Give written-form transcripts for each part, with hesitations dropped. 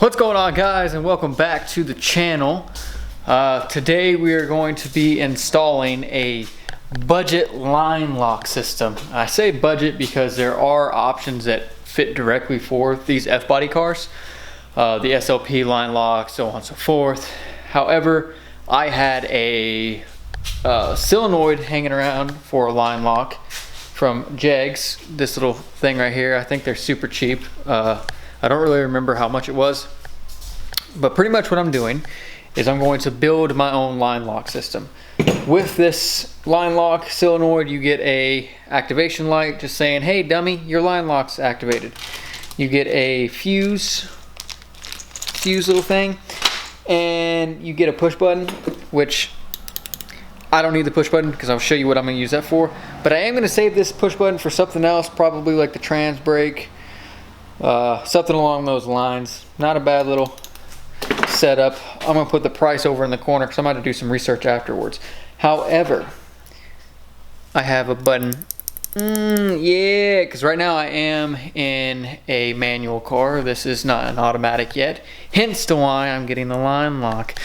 What's going on, guys, and welcome back to the channel. Today we are going to be installing a budget line lock system. I say budget because there are options that fit directly for these F-body cars, the SLP line lock, so on and so forth. However, I had a solenoid hanging around for a line lock from Jegs, this little thing right here. I think they're super cheap. I don't really remember how much it was, but pretty much what I'm doing is I'm going to build my own line lock system. With this line lock solenoid, you get a activation light just saying, hey dummy, your line lock's activated. You get a fuse little thing, and you get a push button, which I don't need the push button because I'll show you what I'm going to use that for. But I am going to save this push button for something else, probably like the trans brake. Something along those lines. Not a bad little setup. I'm gonna put the price over in the corner because I'm going to do some research afterwards. However, I have a button. Yeah, because right now I am in a manual car. This is not an automatic yet. Hence to why I'm getting the line lock.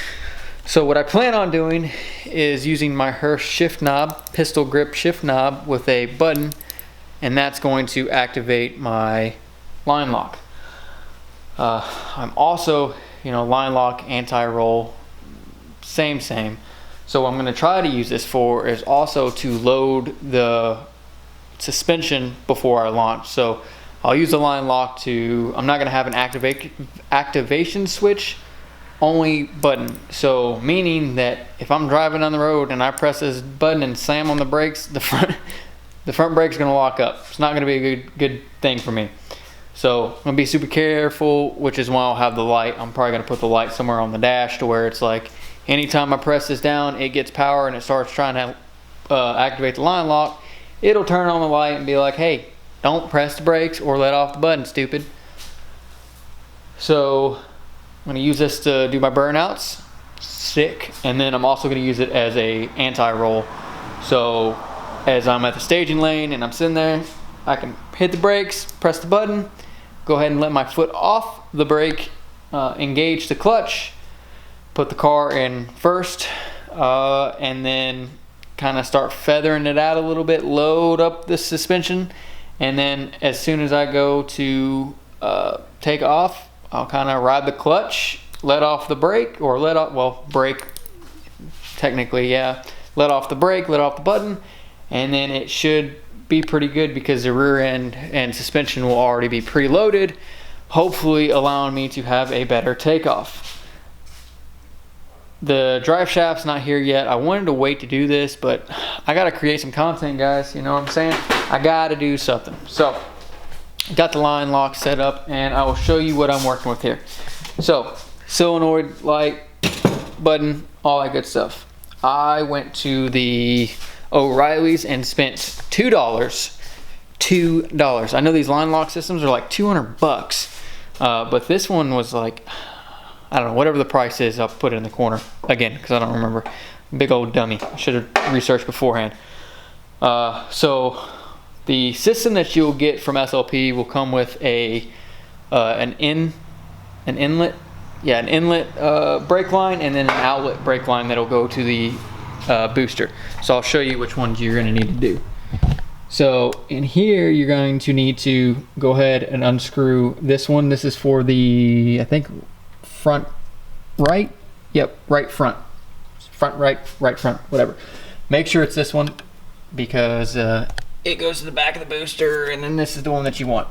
So what I plan on doing is using my Hurst shift knob, pistol grip shift knob with a button, and that's going to activate my line lock. I'm also, line lock, anti-roll, same. So what I'm going to try to use this for is also to load the suspension before I launch. So I'll use the line lock I'm not going to have an activation switch, only button. So meaning that if I'm driving on the road and I press this button and slam on the brakes, the front brake's going to lock up. It's not going to be a good thing for me. So I'm going to be super careful, which is why I'll have the light. I'm probably going to put the light somewhere on the dash to where it's like anytime I press this down, it gets power and it starts trying to activate the line lock. It'll turn on the light and be like, hey, don't press the brakes or let off the button, stupid. So I'm going to use this to do my burnouts. Sick. And then I'm also going to use it as a anti-roll. So as I'm at the staging lane and I'm sitting there, I can hit the brakes, press the button, go ahead and let my foot off the brake, engage the clutch, put the car in first, and then kind of start feathering it out a little bit, load up the suspension, and then as soon as I go to take off, I'll kind of ride the clutch, let off the brake, or brake technically, yeah, let off the brake, let off the button, and then it should be pretty good because the rear end and suspension will already be preloaded, hopefully allowing me to have a better takeoff. The drive shaft's not here yet. I wanted to wait to do this, but I got to create some content, guys. You know what I'm saying? I got to do something. So got the line lock set up, and I will show you what I'm working with here. So solenoid, light, button, all that good stuff. I went to the O'Reilly's and spent $2. I know these line lock systems are like 200 bucks, but this one was like, I don't know, whatever the price is. I'll put it in the corner again because I don't remember. Big old dummy. I should have researched beforehand. So the system that you'll get from SLP will come with an inlet brake line, and then an outlet brake line that'll go to the booster. So I'll show you which ones you're going to need to do. So in here you're going to need to go ahead and unscrew this one. This is for the, I think, front right. Yep, right front. Front right front, whatever. Make sure it's this one because it goes to the back of the booster, and then this is the one that you want.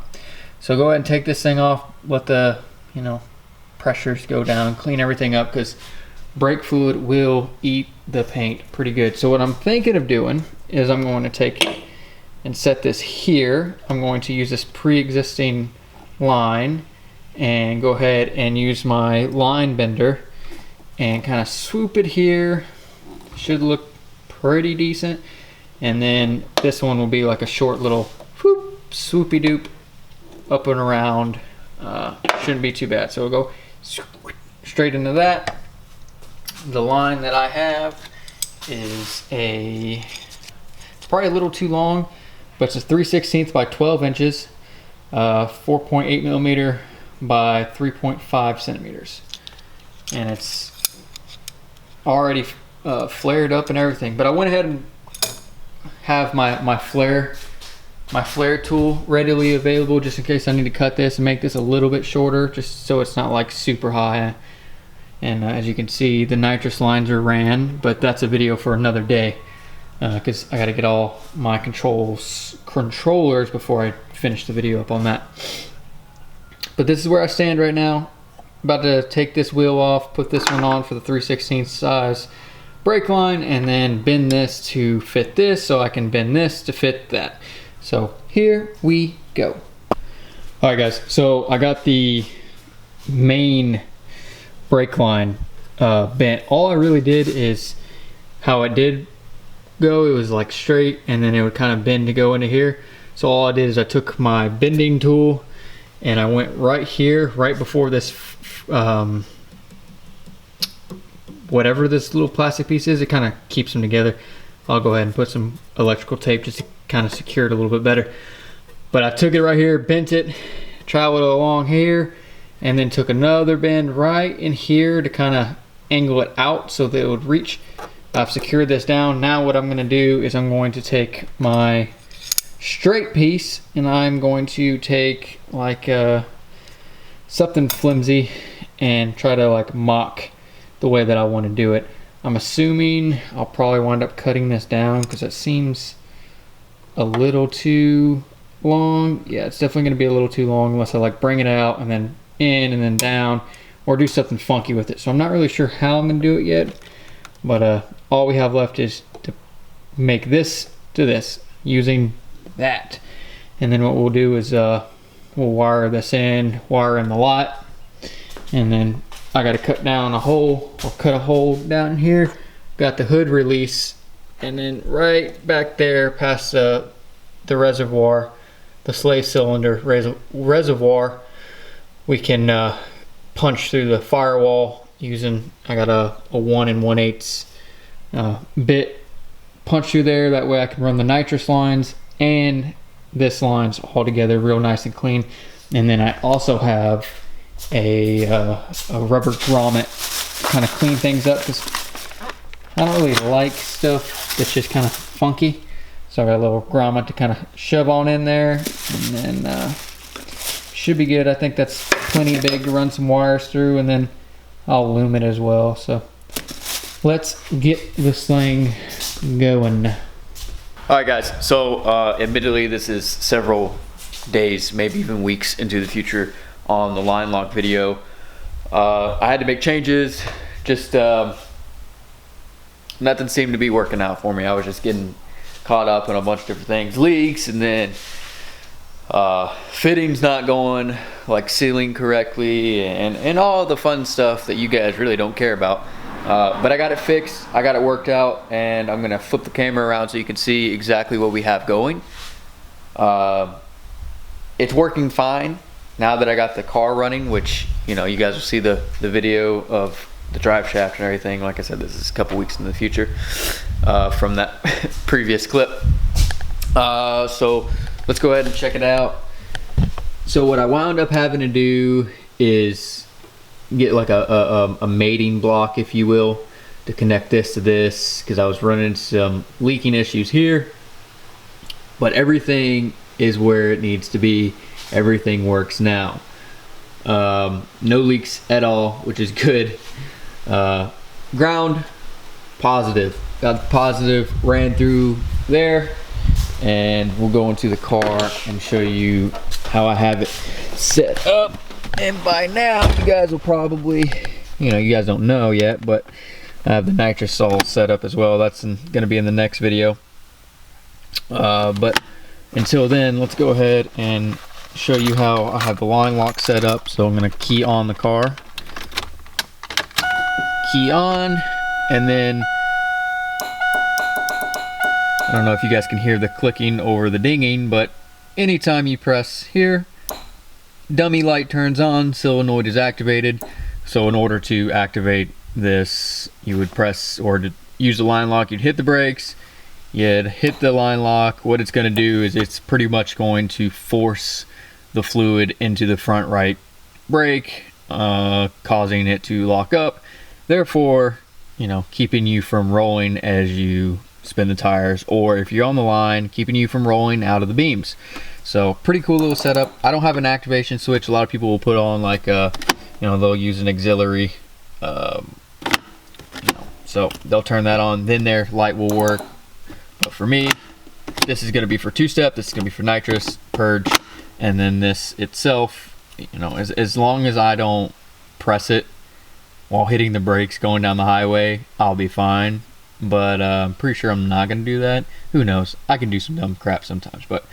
So go ahead and take this thing off, let the pressures go down, clean everything up because brake fluid will eat the paint pretty good. So what I'm thinking of doing is I'm going to take and set this here. I'm going to use this pre-existing line and go ahead and use my line bender and kind of swoop it here. Should look pretty decent. And then this one will be like a short little whoop, swoopy doop up and around. Shouldn't be too bad. So we'll go straight into that. The line that I have is it's probably a little too long, but it's a 3/16 by 12 inches, 4.8 millimeter by 3.5 centimeters. And it's already flared up and everything. But I went ahead and have my flare tool readily available just in case I need to cut this and make this a little bit shorter, just so it's not like super high. And as you can see, the nitrous lines are ran, but that's a video for another day because I got to get all my controllers before I finish the video up on that. But this is where I stand right now. About to take this wheel off, put this one on for the 3/16 size brake line, and then bend this to fit this, so I can bend this to fit that. So here we go. All right guys, so I got the main brake line bent. All I really did is how it did go, it was like straight and then it would kind of bend to go into here. So all I did is I took my bending tool and I went right here, right before this whatever this little plastic piece is, it kind of keeps them together. I'll go ahead and put some electrical tape just to kind of secure it a little bit better. But I took it right here, bent it, traveled along here, and then took another bend right in here to kind of angle it out so that it would reach. I've secured this down. Now what I'm going to do is I'm going to take my straight piece and I'm going to take like something flimsy and try to like mock the way that I want to do it. I'm assuming I'll probably wind up cutting this down because it seems a little too long. Yeah, it's definitely going to be a little too long unless I like bring it out and then in and then down, or do something funky with it. So I'm not really sure how I'm going to do it yet, but all we have left is to make this to this using that. And then what we'll do is we'll wire this in, wire in the lot, and then I got to cut down a hole, or cut a hole down here. Got the hood release, and then right back there past the reservoir, the slave cylinder reservoir, we can punch through the firewall using, I got a 1 1/8 bit, punch through there. That way I can run the nitrous lines and this lines all together real nice and clean. And then I also have a rubber grommet to kind of clean things up, because I don't really like stuff that's just kind of funky. So I got a little grommet to kind of shove on in there, and then should be good. I think that's plenty big to run some wires through, and then I'll loom it as well. So let's get this thing going. All right guys, so admittedly this is several days, maybe even weeks into the future on the line lock video. I had to make changes, just nothing seemed to be working out for me. I was just getting caught up in a bunch of different things, leaks, and then fittings not going, like sealing correctly, and all the fun stuff that you guys really don't care about. But I got it fixed, I got it worked out, and I'm gonna flip the camera around so you can see exactly what we have going. It's working fine now that I got the car running, which, you know, you guys will see the video of the drive shaft and everything. Like I said, this is a couple weeks in the future from that previous clip. So let's go ahead and check it out. So what I wound up having to do is get like a mating block, if you will, to connect this to this, because I was running some leaking issues here. But everything is where it needs to be. Everything works now. No leaks at all, which is good. Ground positive. Got the positive, ran through there, and we'll go into the car and show you how I have it set up. And by now you guys will probably, you know, you guys don't know yet, but I have the nitrous all set up as well. That's gonna be in the next video. But until then, let's go ahead and show you how I have the line lock set up. So I'm gonna key on the car, key on, and then I don't know if you guys can hear the clicking over the dinging, but anytime you press here, dummy light turns on, solenoid is activated. So in order to activate this, you would press, or to use the line lock, you'd hit the brakes, you'd hit the line lock. What it's going to do is it's pretty much going to force the fluid into the front right brake, causing it to lock up, therefore, you know, keeping you from rolling as you spin the tires, or if you're on the line, keeping you from rolling out of the beams. So pretty cool little setup. I don't have an activation switch. A lot of people will put on like a, you know, they'll use an auxiliary, you know, so they'll turn that on, then their light will work. But for me, this is going to be for two-step, this is going to be for nitrous, purge, and then this itself, you know, as long as I don't press it while hitting the brakes going down the highway, I'll be fine. But I'm pretty sure I'm not going to do that. Who knows? I can do some dumb crap sometimes, but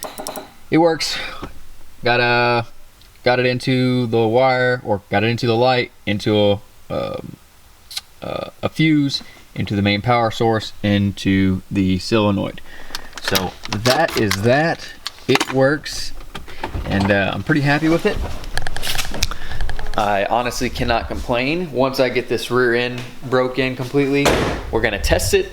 it works. Got it into the wire, or got it into the light, into a fuse, into the main power source, into the solenoid. So that is that. It works, and I'm pretty happy with it. I honestly cannot complain. Once I get this rear end broke in completely, we're gonna test it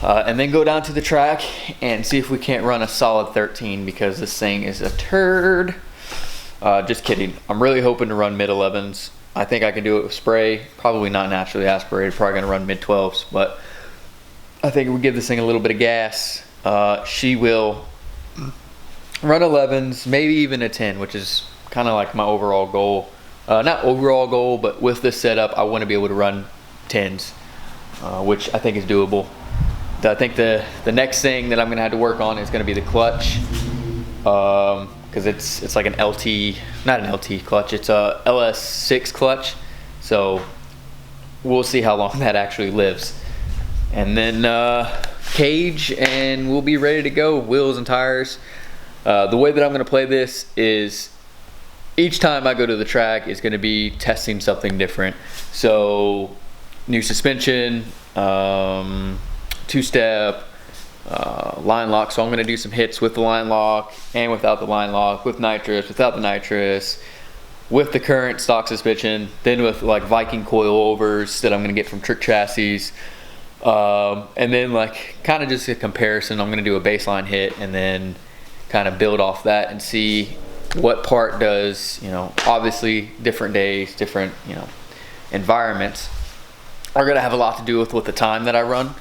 and then go down to the track and see if we can't run a solid 13, because this thing is a turd. Just kidding. I'm really hoping to run mid 11s. I think I can do it with spray. Probably not naturally aspirated. Probably gonna run mid 12s, but I think if we give this thing a little bit of gas, she will run 11s, maybe even a 10, which is kind of like my overall goal. Not overall goal, but with this setup, I want to be able to run 10s, which I think is doable. I think the next thing that I'm going to have to work on is going to be the clutch, because it's like an LT, not an LT clutch, it's a LS6 clutch. So we'll see how long that actually lives. And then cage, and we'll be ready to go, wheels and tires. The way that I'm going to play this is each time I go to the track is going to be testing something different. So new suspension, two-step, line lock. So I'm going to do some hits with the line lock and without the line lock, with nitrous, without the nitrous, with the current stock suspension, then with like Viking coilovers that I'm going to get from Trick Chassis. And then like kind of just a comparison. I'm going to do a baseline hit and then kind of build off that and see what part does, you know, obviously different days, different, you know, environments are going to have a lot to do with the time that I run.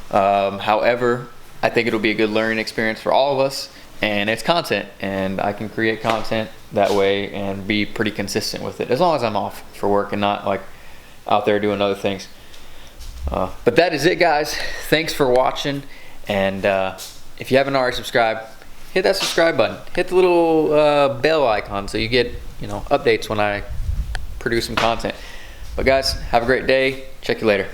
However, I think it'll be a good learning experience for all of us, and it's content, and I can create content that way and be pretty consistent with it, as long as I'm off for work and not like out there doing other things. But that is it, guys. Thanks for watching, and if you haven't already subscribed, hit that subscribe button. Hit the little bell icon so you get, you know, updates when I produce some content. But guys, have a great day. Check you later.